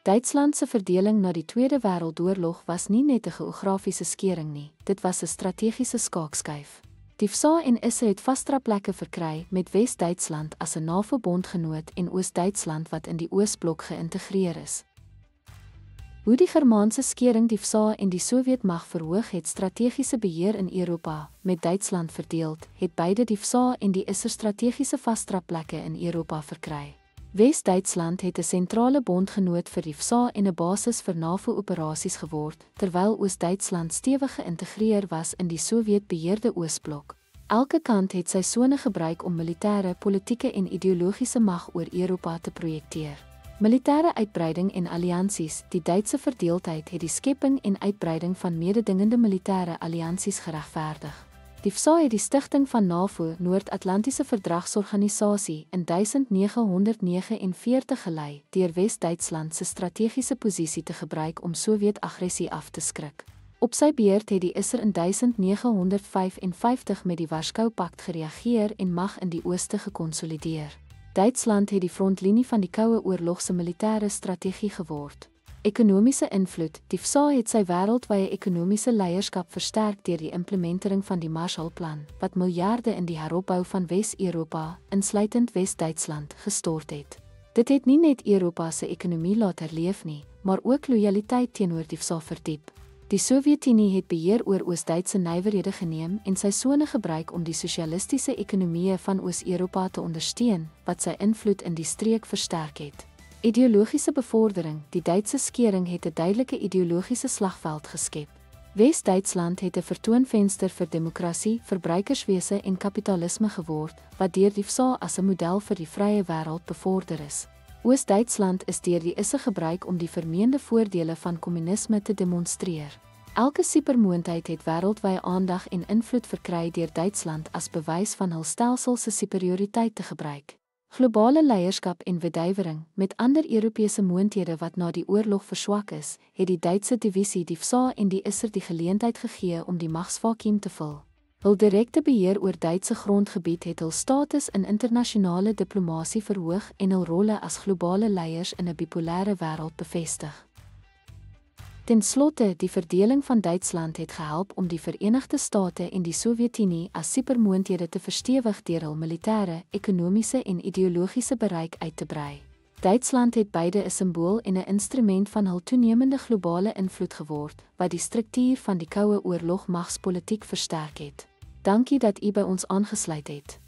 Duitsland se verdeling na die Tweede Wêreldoorlog was nie net 'n geografiese skering nie, dit was 'n strategiese skaakskuif. Die FSA en ISE het vasdraplekke verkry met Wes-Duitsland as 'n NAVO-bondgenoot en Oos-Duitsland wat in die Oosblok geïntegreer is. Hoe die Germaanse skering die FSA en die Sowjetmag verhoog het strategiese beheer in Europa, met Duitsland verdeeld, het beide die FSA en die ISE strategiese vasdraplekke in Europa verkry. Wes-Duitsland het 'n sentrale bondgenoot vir die FSA en 'n basis vir NAVO-operasies geword, terwyl Oos-Duitsland stewig geïntegreer was in die Sowjet-beheerde Oosblok. Elke kant het sy sone gebruik om militêre, politieke en ideologiese mag oor Europa te projekteer. Militêre uitbreiding en alliansies, die Duitse verdeeldheid het die skepping en uitbreiding van mededingende militêre alliansies geregverdig. Die FSA het die stigting van NAVO, Noord-Atlantiese Verdragsorganisasie, in 1949 gelei, deur Wes-Duitsland se strategiese posisie te gebruik om Sowjet-aggressie af te skrik. Op sy beurt het die ISE in 1955 met die Warskau-pakt gereageer en mag in die ooste gekonsolideer. Duitsland het die frontlinie van die Koue Oorlog se militêre strategie geword. Ekonomiese invloed, die FSA het sy wêreldwye ekonomiese leierskap versterk deur die implementering van die Marshallplan, wat miljarde in die heropbou van Wes-Europa, insluitend Wes-Duitsland, gestort het. Dit het nie net Europa se ekonomie laat herleef nie, maar ook lojaliteit teenoor die FSA verdiep. Die Sowjetunie het beheer oor Oos-Duitse nywerhede geneem en sy sone gebruik om die sosialistiese ekonomieë van Oos-Europa te ondersteun, wat sy invloed in die streek versterk het. Ideologiese bevordering, die Duitse skering het 'n duidelike ideologiese slagveld geskep. Wes-Duitsland het 'n vertoonvenster vir demokrasie, verbruikerswese en kapitalisme geword, wat deur die FSA as 'n model vir die vrye wêreld bevorder is. Oos-Duitsland is deur die ISE gebruik om die vermeende voordele van kommunisme te demonstreer. Elke supermoondheid het wêreldwye aandag en invloed verkry deur Duitsland as bewys van hul stelsel se superioriteit te gebruik. Globale leierskap en verduiwering, met ander Europese moondhede wat na die oorlog verswak is, het die Duitse divisie die FSA en die ISE die geleentheid gegee om die magsvakuum te vul. Hul direkte beheer oor Duitse grondgebied het hul status in internasionale diplomasie verhoog en hul rolle as globale leiers in 'n bipolêre wêreld bevestig. Ten slotte, die verdeling van Duitsland het gehelp om die Verenigde State en die Sowjetunie as supermoondhede te verstewig deur hul militêre, ekonomiese en ideologiese bereik uit te brei. Duitsland het beide 'n simbool en 'n instrument van hul toenemende globale invloed geword, wat die struktuur van die Koue Oorlog magspolitiek versterk het. Dankie dat u by ons aangesluit het.